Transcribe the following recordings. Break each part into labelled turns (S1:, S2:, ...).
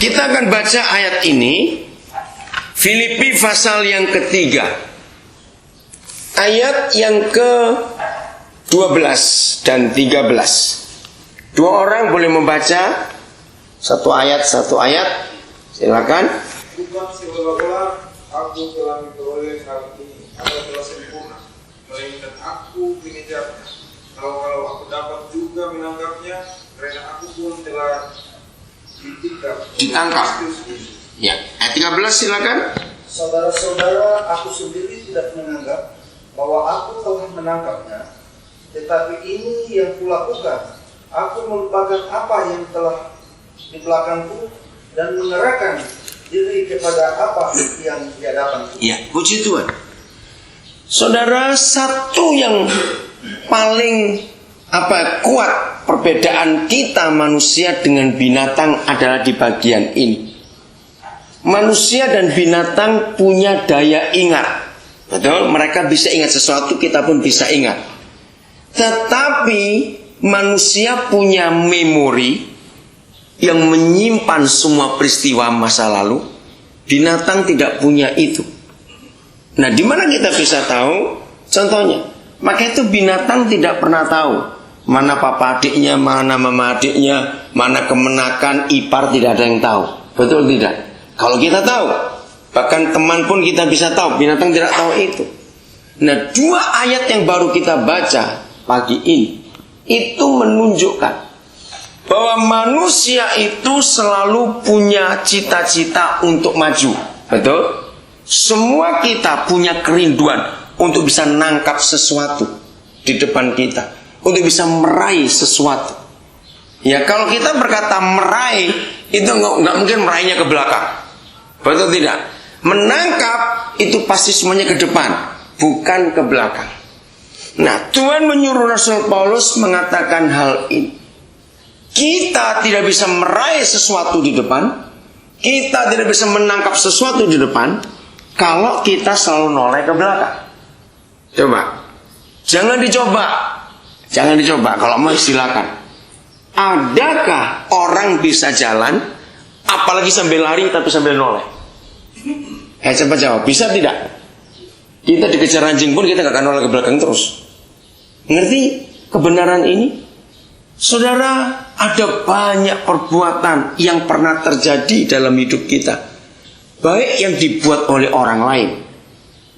S1: Kita akan baca ayat ini, Filipi pasal yang ketiga, ayat yang ke-12 dan 13. Dua orang boleh membaca satu ayat. Silakan.
S2: Bukan seolah-olah aku telah memperoleh hal ini atau telah sempurna, melainkan aku mengejarnya. Kalau aku dapat juga menangkapnya, karena aku pun telah
S1: ditangkap. Ya, ayat 13 silakan.
S3: Saudara-saudara, aku sendiri tidak menganggap bahwa aku telah menangkapnya, tetapi ini yang kulakukan. Aku melupakan apa yang telah di belakangku dan mengerahkan diri kepada apa yang di hadapanku.
S1: Ya, puji Tuhan. Saudara, satu yang paling kuat perbedaan kita manusia dengan binatang adalah di bagian ini. Manusia dan binatang punya daya ingat. Betul, mereka bisa ingat sesuatu, kita pun bisa ingat. Tetapi manusia punya memori yang menyimpan semua peristiwa masa lalu. Binatang tidak punya itu. Nah, di mana kita bisa tahu? Contohnya, maka itu binatang tidak pernah tahu mana papa adiknya, mana mama adiknya, mana kemenakan ipar, tidak ada yang tahu. Betul tidak? Kalau kita tahu, bahkan teman pun kita bisa tahu. Binatang tidak tahu itu. Nah, dua ayat yang baru kita baca pagi ini itu menunjukkan bahwa manusia itu selalu punya cita-cita untuk maju. Betul? Semua kita punya kerinduan untuk bisa nangkap sesuatu di depan kita, untuk bisa meraih sesuatu. Ya, kalau kita berkata meraih, itu nggak mungkin meraihnya ke belakang. Betul tidak? Menangkap itu pasti semuanya ke depan, bukan ke belakang. Nah, Tuhan menyuruh Rasul Paulus mengatakan hal ini. Kita tidak bisa meraih sesuatu di depan, kita tidak bisa menangkap sesuatu di depan, kalau kita selalu noleh ke belakang. Coba, jangan dicoba. Kalau mau silakan. Adakah orang bisa jalan, apalagi sambil lari tapi sambil noleh? Coba jawab, bisa tidak? Kita dikejar anjing pun kita gak akan noleh ke belakang terus. Ngerti kebenaran ini? Saudara, ada banyak perbuatan yang pernah terjadi dalam hidup kita, baik yang dibuat oleh orang lain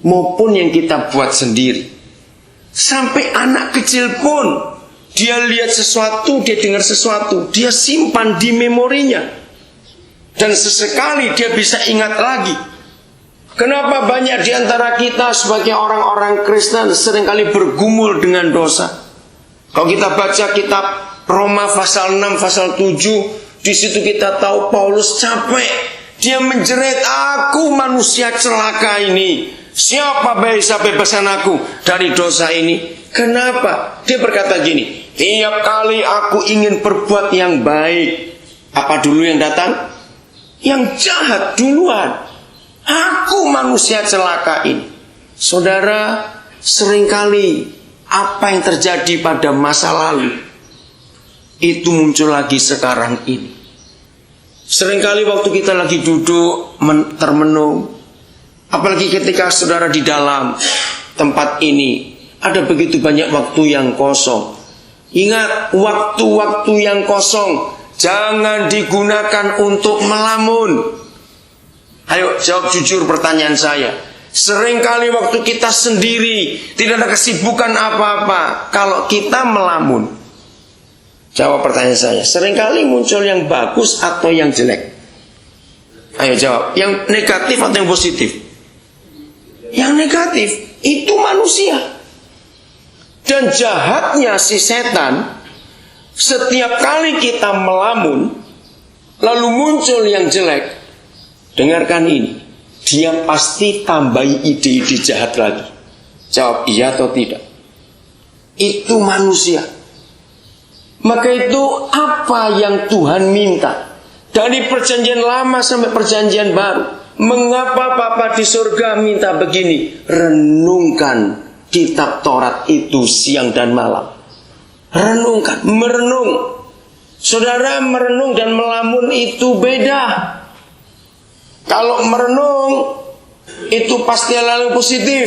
S1: maupun yang kita buat sendiri. Sampai anak kecil pun, dia lihat sesuatu, dia dengar sesuatu, dia simpan di memorinya, dan sesekali dia bisa ingat lagi. Kenapa banyak di antara kita sebagai orang-orang Kristen seringkali bergumul dengan dosa? Kalau kita baca kitab Roma pasal 6, pasal 7, di situ kita tahu Paulus capek. Dia menjerit, aku manusia celaka ini. Siapa bisa bebaskan aku dari dosa ini? Kenapa? Dia berkata gini, tiap kali aku ingin berbuat yang baik, apa dulu yang datang? Yang jahat duluan. Aku manusia celaka ini. Saudara, seringkali apa yang terjadi pada masa lalu itu muncul lagi sekarang ini. Seringkali waktu kita lagi duduk termenung, apalagi ketika saudara di dalam tempat ini, ada begitu banyak waktu yang kosong. Ingat, waktu-waktu yang kosong jangan digunakan untuk melamun. Ayo jawab jujur pertanyaan saya. Seringkali waktu kita sendiri, tidak ada kesibukan apa-apa, kalau kita melamun. Jawab pertanyaan saya. Seringkali muncul yang bagus atau yang jelek? Ayo jawab. Yang negatif atau yang positif? Yang negatif. Itu manusia. Dan jahatnya si setan, setiap kali kita melamun, lalu muncul yang jelek, dengarkan ini, dia pasti tambahi ide-ide jahat lagi. Jawab iya atau tidak. Itu manusia. Maka itu apa yang Tuhan minta dari perjanjian lama sampai perjanjian baru? Mengapa Bapa di surga minta begini? Renungkan kitab Taurat itu siang dan malam. Renungkan, merenung. Saudara, merenung dan melamun itu beda. Kalau merenung itu pasti hal yang positif.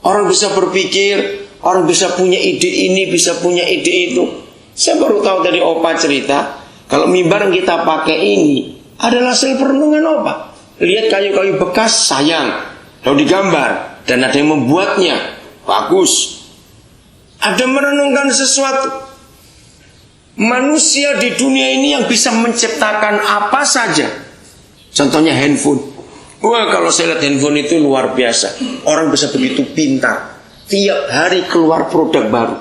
S1: Orang bisa berpikir, orang bisa punya ide ini, bisa punya ide itu. Saya baru tahu dari Opa cerita, kalau mimbar yang kita pakai ini adalah hasil perenungan Opa. Lihat kayu-kayu bekas, sayang, lalu digambar, dan ada yang membuatnya, bagus. Ada merenungkan sesuatu. Manusia di dunia ini yang bisa menciptakan apa saja. Contohnya handphone. Wah, kalau saya lihat handphone itu luar biasa. Orang bisa begitu pintar. Tiap hari keluar produk baru.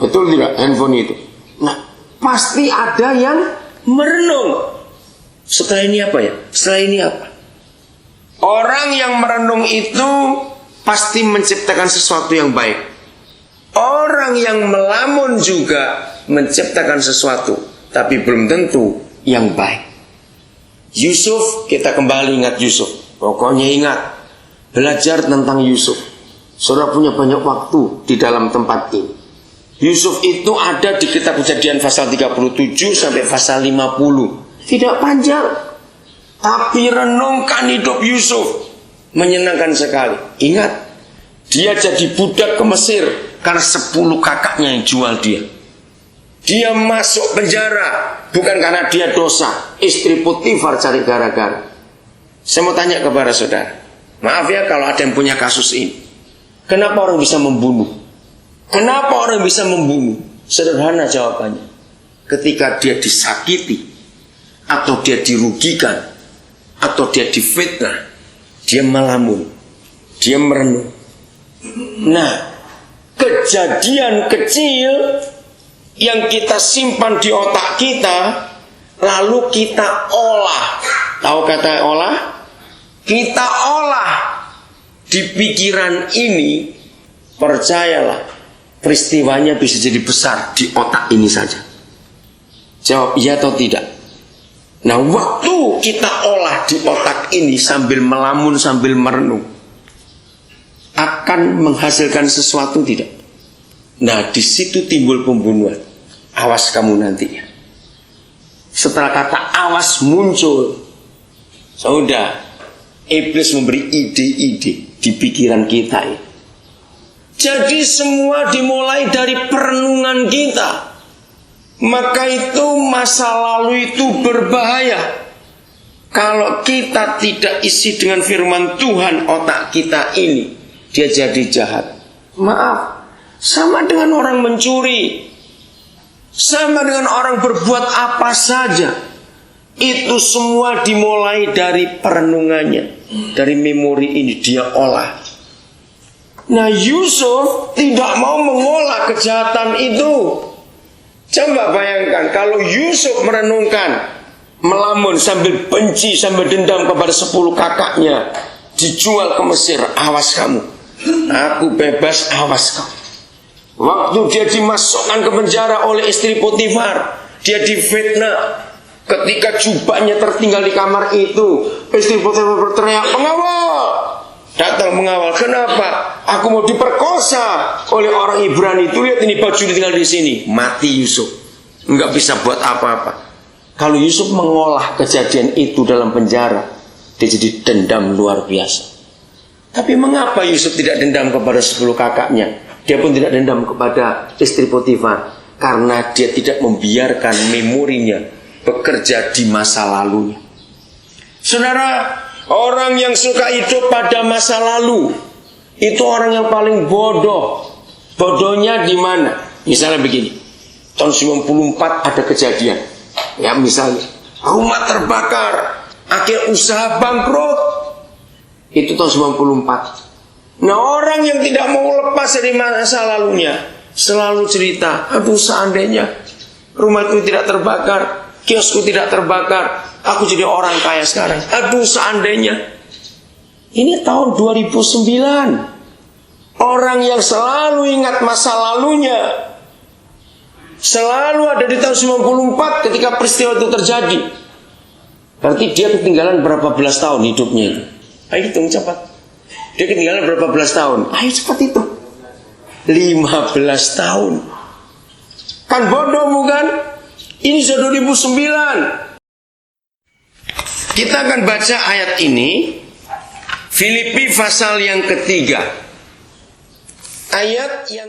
S1: Betul tidak handphone itu? Nah, pasti ada yang merenung. Setelah ini apa ya? Setelah ini apa? Orang yang merenung itu pasti menciptakan sesuatu yang baik. Orang yang melamun juga menciptakan sesuatu, tapi belum tentu yang baik. Yusuf, kita kembali ingat Yusuf. Pokoknya ingat, belajar tentang Yusuf. Saudara punya banyak waktu di dalam tempat ini. Yusuf itu ada di kitab Kejadian pasal 37 sampai pasal 50. Tidak panjang, tapi renungkan hidup Yusuf. Menyenangkan sekali. Ingat, dia jadi budak ke Mesir karena 10 kakaknya yang jual dia. Dia masuk penjara bukan karena dia dosa. Istri Potifar cari gara-gara. Saya mau tanya kepada saudara, maaf ya kalau ada yang punya kasus ini. Kenapa orang bisa membunuh? Kenapa orang bisa membunuh? Sederhana jawabannya. Ketika dia disakiti, atau dia dirugikan, atau dia difitnah, dia melamun, dia merenung. Nah, kejadian kecil yang kita simpan di otak kita, lalu kita olah. Tahu kata olah? Kita olah di pikiran ini. Percayalah, peristiwanya bisa jadi besar di otak ini saja. Jawab iya atau tidak? Nah, waktu kita olah di otak ini sambil melamun, sambil merenung, akan menghasilkan sesuatu tidak? Nah, di situ timbul pembunuhan. Awas kamu nantinya. Setelah kata awas muncul, sudah iblis memberi ide-ide di pikiran kita ini. Jadi semua dimulai dari perenungan kita. Maka itu masa lalu itu berbahaya. Kalau kita tidak isi dengan firman Tuhan, otak kita ini, dia jadi jahat. Maaf, sama dengan orang mencuri, sama dengan orang berbuat apa saja. Itu semua dimulai dari perenungannya, dari memori ini dia olah. Nah, Yusuf tidak mau mengolah kejahatan itu. Coba bayangkan kalau Yusuf merenungkan, melamun sambil benci, sambil dendam kepada 10 kakaknya, dijual ke Mesir. Awas kamu, aku bebas, awas kamu. Waktu dia dimasukkan ke penjara oleh istri Potifar, dia difitnah. Ketika jubahnya tertinggal di kamar itu, istri Potifar berteriak, pengawal! Datang mengawal. Kenapa? Aku mau diperkosa oleh orang Ibrani. Itu lihat ini baju ditinggal di sini. Mati Yusuf. Enggak bisa buat apa-apa. Kalau Yusuf mengolah kejadian itu dalam penjara, dia jadi dendam luar biasa. Tapi mengapa Yusuf tidak dendam kepada 10 kakaknya? Dia pun tidak dendam kepada istri Potifar. Karena dia tidak membiarkan memorinya bekerja di masa lalunya. Saudara, orang yang suka hidup pada masa lalu itu orang yang paling bodoh. Bodohnya di mana? Misalnya begini, tahun 94 ada kejadian. Ya misalnya, rumah terbakar, akhir usaha bangkrut. Itu tahun 94. Nah, orang yang tidak mau lepas dari masa lalunya selalu cerita, aduh seandainya rumah itu tidak terbakar, kiosku tidak terbakar, aku jadi orang kaya sekarang. Aduh seandainya. Ini tahun 2009. Orang yang selalu ingat masa lalunya selalu ada di tahun 94 ketika peristiwa itu terjadi. Berarti dia ketinggalan berapa belas tahun hidupnya itu. Ayo hitung cepat. Dia ketinggalan berapa belas tahun? Ayo cepat itu. 15 tahun. Kan bodoh bukan? Ini sudah 2009. Kita akan baca ayat ini, Filipi pasal yang ketiga. Ayat yang